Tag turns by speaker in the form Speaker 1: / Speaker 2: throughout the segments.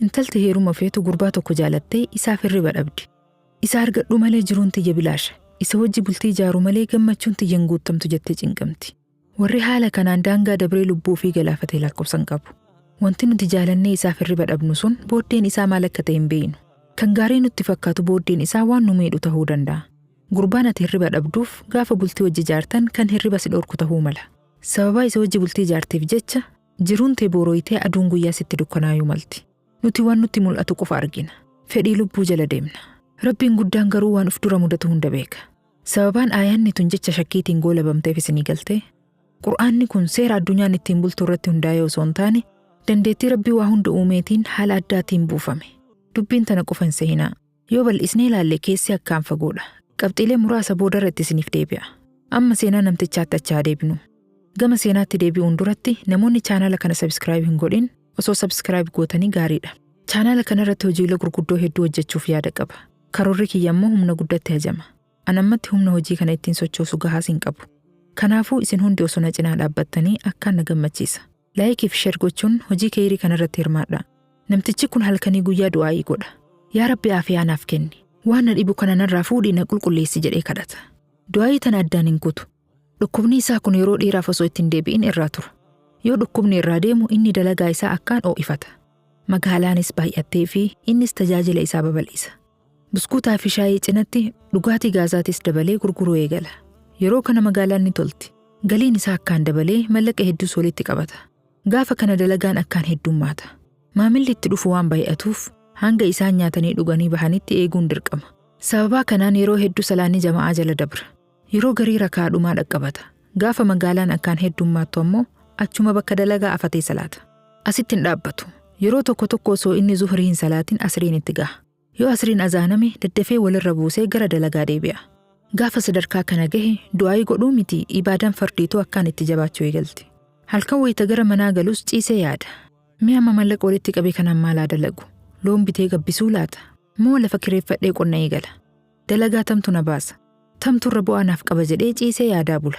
Speaker 1: intalti heeruma feetu gurbaa tokko jaalattee isaaf hirriba dhabdi. Isa argadhu malee jiruun tiyya bilaasha. Isa wajji bultii ijaaru malee gammachuun tiyyan guutamtu jettee cinqamti. Warri haala kanaan daangaa dabree lubbuu fi galaafatee lakkoofsan qabu. Wanti nuti jaalannee isaaf hirriba dhabnu sun booddeen isaa maal akka ta'e hin beeknu. Kan gaarii nutti fakkaatu booddeen isaa waan nu miidhu ta'uu danda'a. Gurbaan ati hirriba dhabduuf gaafa bultii wajji jaartan kan hirriba si dhorku ta'uu mala. Sababa isa wajji bultii jaarteef jecha jiruun tee boorooyitee aduun guyyaa sitti dukkanaayuu malti. Nuti waan nutti mul'atu qofa argina. Fedhii lubbuu jala deemna. Rabbiin guddaan garuu waan uf dura mudatu hunda beeka. Sababaan aayaanni tun jecha shakkiitiin goolabamteef isinii galtee. Qur'aanni kun seera addunyaan ittiin bultu irratti hundaa'ee osoo hin taane dandeettii Rabbii waa hunda uumeetiin haala addaatiin buufame. Dubbiin tana qofa hin seenaa. Yoo bal'isnee ilaalle keessi akkaan fagoodha. Qabxiilee muraasa booda irratti isiniif deebi'a. Amma seenaa namtichaatti achaa deebinu. Gama seenaatti deebi'uun duratti namoonni chaanala kana subscribe hin godhin osoo subscribe gootanii gaariidha. Chaanala kana irratti hojiilee gurguddoo hedduu hojjechuuf yaada qaba. Karoorri kiyya immoo humna guddatti hajama. An ammatti humna hojii kana ittiin sochoosu gahaas hin qabu. Kanaafuu isin hundi osoo na cinaa dhaabbattanii akkaan na gammachiisa. Laayikii fi sheer gochuun hojii keerii kana irratti hirmaadha. Namtichi kun halkanii guyyaa du'aa'ii godha. Yaa Rabbi aafiyaa naaf kenni. Waan na dhibu kana narraa fuudhii na qulqulleessi jedhee kadhata. Du'aa'ii tana addaan hin kutu. Dhukkubni isaa kun yeroo dheeraaf osoo ittiin deebi'in irraa tura. Yoo dhukkubni irraa deemu inni dalagaa isaa akkaan oo'ifata. Magaalaanis baay'attee fi innis tajaajila isaa babal'isa. Buskuutaa fi shaayii cinatti dhugaatii gaazaatis dabalee gurguruu eegala. Yeroo kana magaalaan ni tolti. Galiin isaa akkaan dabalee mallaqa hedduus walitti qabata. Gaafa kana dalagaan akkaan heddummaata. Maamilli itti dhufu waan baay'atuuf hanga isaan nyaatanii dhuganii bahanitti eeguun dirqama. Sababa kanaan yeroo hedduu salaanni jama'aa jala dabra. Yeroo garii rakaa dhumaa dhaqqabata. Gaafa magaalaan akkaan heddummaattu ammoo achuma bakka dalagaa afatee salaata. Asitti hin dhaabbatu. Yeroo tokko tokko osoo inni zuhrii hin salaatin asriin itti gaha. Yoo asriin azaaname daddafee walirra buusee gara dalagaa deebi'a. Gaafa sadarkaa kana gahe du'aa'ii godhuu miti ibaadaan fardiituu akkaan itti jabaachuu eegalti. Halkan wayita gara manaa galus ciisee yaada. Mi'a mallaqa walitti qabee kanaan maalaa dalagu? Loon bitee gabbisuu laata? Moo lafa kireeffadhee qonna eegala? Dalagaa tamtu na baasa. Tamturra bu'aa naaf qaba jedhee ciisee yaadaa bula.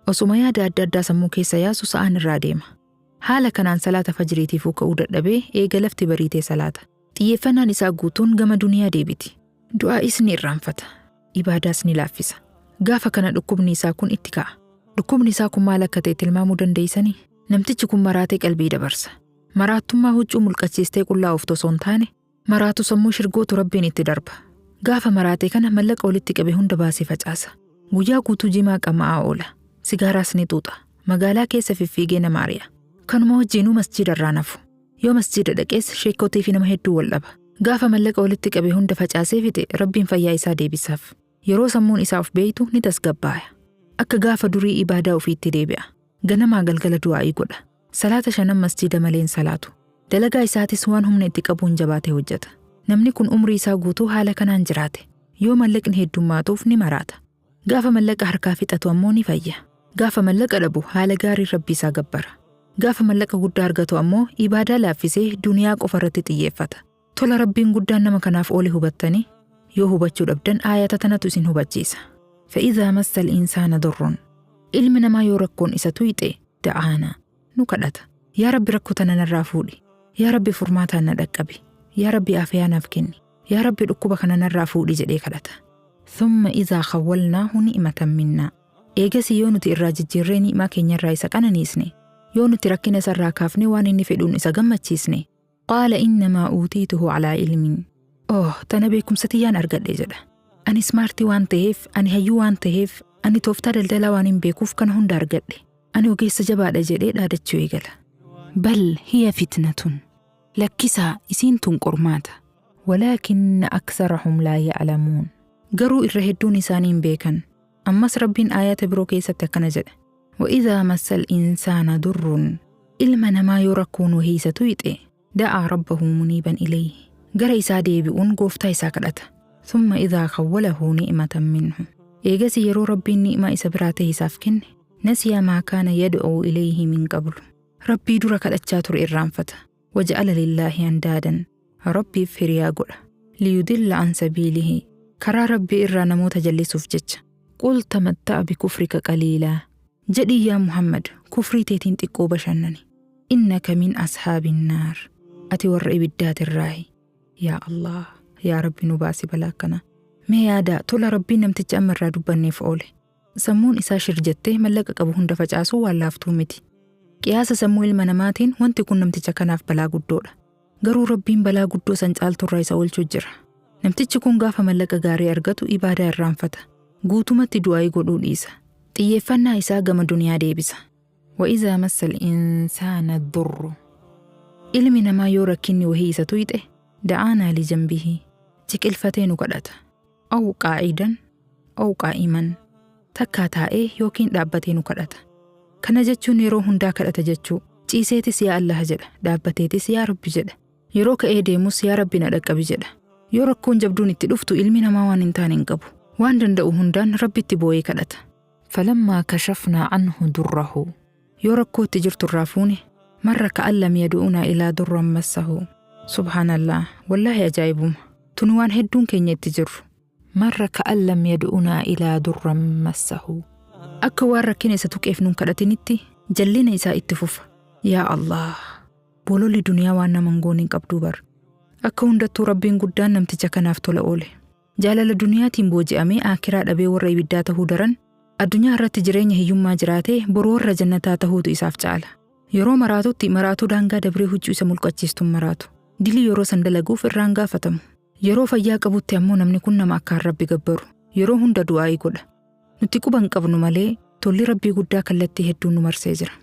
Speaker 1: Osuma yaada adda addaa sammuu keessa yaasu sa'aan irraa deema. Haala kanaan salaata fajriitiifuu ka'uu dadhabee eega lafti bariitee salaata. Xiyyeeffannaan isaa guutuun gama duniyaa deebiti. Du'aa'is ni irraanfata. Ibaadaas ni laaffisa. Gaafa kana dhukkubni isaa kun itti ka'a. Dhukkubni isaa kun maal akka ta'e tilmaamuu dandeessanii? Namtichi kun maraatee qalbii dabarsa. Maraattummaa huccuu mulqachiistee qullaa'uuf osoo hin taane maraatu sammuu shirgootu Rabbiin itti darba. Gaafa maraatee kana mallaqa walitti qabe hunda baasee facaasa. Guyyaa guutuu jimaa qama'aa oola. Sigaaraas ni xuuxa. Magaalaa keessa fiffiigee nama ari'a. Kanuma wajjinuu masjiida irraa nafu. Yoo masjiida dhaqees sheekotii fi nama hedduu wal dhaba. Gaafa mallaqa walitti qabe hunda facaasee fixe Rabbiin fayyaa isaa deebisaaf. Yeroo sammuun isaa of beeytu ni tasgabbaaya. Akka gaafa durii ibaadaa ofiitti deebi'a. Ganamaa galgala du'aa'ii godha. Salaata 5 masjiida malee hin salaatu. Dalagaa isaatis waan humna itti qabuun jabaatee hojjeta. Namni kun umrii isaa guutuu haala kanaan jiraate. Yoo mallaqni heddummaatuuf ni maraata. Gaafa mallaqa harkaa fixatu ammoo ni fayya. Gaafa mallaqa dhabu haala gaarii Rabbi isaa gabbara. Gaafa mallaqa guddaa argatu ammoo ibaadaa laaffisee duniyaa qofa irratti xiyyeeffata. Tola Rabbiin guddaan nama kanaaf oole hubattanii yoo hubachuu dhabdan aayata tanatu isin hubachiisa. Fa'idhaa massal insaana durrun. Ilmi namaa yoo rakkoon isa tuyxe da'aana nu kadhata. Yaa Rabbi rakkoo tana narraa fuudhi. Yaa Rabbi furmaataan na dhaqqabi. Yaa Rabbi aafiyaa naaf kenni. Yaa Rabbi dhukkuba kana narraa fuudhi jedhee kadhata. Thumma idhaa khawwalnaahu ni'matan minnaa. Eegasii yoo nuti irraa jijjiirree ni'imaa keenyarraa isa qananiisne, yoo nuti rakkina isarraa kaafne waan inni fedhuun isa gammachiisne, qaala innamaa uutiituhu calaa ilmin. Tana beekumsa tiyyaan argadhe jedha. Ani smaartii waan ta'eef, ani hayyuu waan ta'eef, ani tooftaa daldalaa waan hin beekuuf kana hunda argadhe. Ani ogeessa jabaadha jedhee dhaadachuu eegala. Bal hiya fitnatun. Lakkisaa isiin tun qormaata. Walaakinna aksarahum laa ya'lamuun. Garuu irra hedduun isaanii hin beekan. Ammas Rabbiin aayata biroo keessatti akkana jedha. وإذا مس الإنسان ضر ilma namaa yoo rakkoon wahiisa tuyxe da'aa rabbahu muniiban ilayhi gara isaa deebi'uun gooftaa isaa kadhata. ثم إذا خوله نعمة منه eegasi yeroo Rabbiin ni'maa isa biraa ta'e isaaf kenne nasiya maa kaana yad'uu ilayhi min qablu Rabbii dura kadhachaa ture irraanfata. waja'ala lillaahi andaadan Rabbiif hiriyaa godha. liyudilla an sabiilihi karaa Rabbii irraa namoota jallisuuf jecha. qul tamatta'a bikufrika qaliilaa jedhi yaa Muhammad kufrii teetiin xiqqoo bashannani. innaka min ashaabin naar ati warra ibiddaatirraayi. Yaa Allah, yaa Rabbi nu baasi balaa kana. Mee yaada tola Rabbiin namticha amma irraa dubbanneef oole. Sammuun isaa shirjattee mallaqa qabu hunda facaasuu waan laaftuu miti. Qiyaasa sammuu ilma namaatiin wanti kun namticha kanaaf balaa guddoodha. Garuu Rabbiin balaa guddoo san caalturraa isa oolchuu jira. Namtichi kun gaafa mallaqa gaarii argatu ibaadaa irraanfata. Guutumatti du'aa'ii godhuu dhiisa. Xiyyeeffannaa isaa gama duniyaa deebisa. وإذا مس الإنسان الضر ilmi namaa yoo rakkinni wahii isa tuyxe da'aanaa lijambihi jiqilfatee nu kadhata. Aw qaa'idan aw qaa'iman takkaa taa'ee yookiin dhaabbatee nu kadhata. Kana jechuun yeroo hundaa kadhata jechuu. Ciiseetis yaa Allah jedha, dhaabbateetis yaa Rabbi jedha. Yeroo ka'ee deemus yaa Rabbi na dhaqqabi jedha. Yoo rakkoon jabduun itti dhuftu ilmi namaa waan hin taane hin qabu. Waan danda'u hundaan Rabbitti boo'ee kadhata. Falammaa kashafnaa anhu durrahu yoo rakkoo itti jirtu irraa fuune marra ka'an lam yadu'unaa ilaa durran massahu. Subhaanallah, wallaahi ajaa'ibuma. Tuni waan hedduun keenya itti jirru. Marra ka'an lam yadu'unaa ilaa durran massahu. Akka waan rakkina isa tuqeef nuun kadhatinitti jallina isaa itti fufa. Yaa Allah, bololli duniyaa waan nama hin goone hin qabduu bar. Akka hundattuu Rabbiin guddaan namticha kanaaf tola oole. Jaalala duniyaatiin booji'amee aakiraa dhabee warra ibiddaa tahuu daran addunyaa irratti jireenya hiyyummaa jiraatee boru warra jannataa tahuutu isaaf caala. Yeroo maraatutti maraatuu daangaa dabree huccuu isa mulqachiistuun maraatu. Dilii yeroo san dalaguuf irraan gaafatamu. Yeroo fayyaa qabutti ammoo namni kun nama akkaan Rabbi gabbaru. Yeroo hunda du'aa'ii godha. Nuti quban qabnu malee tolli Rabbii guddaa kallattii hedduun nu marsee jira.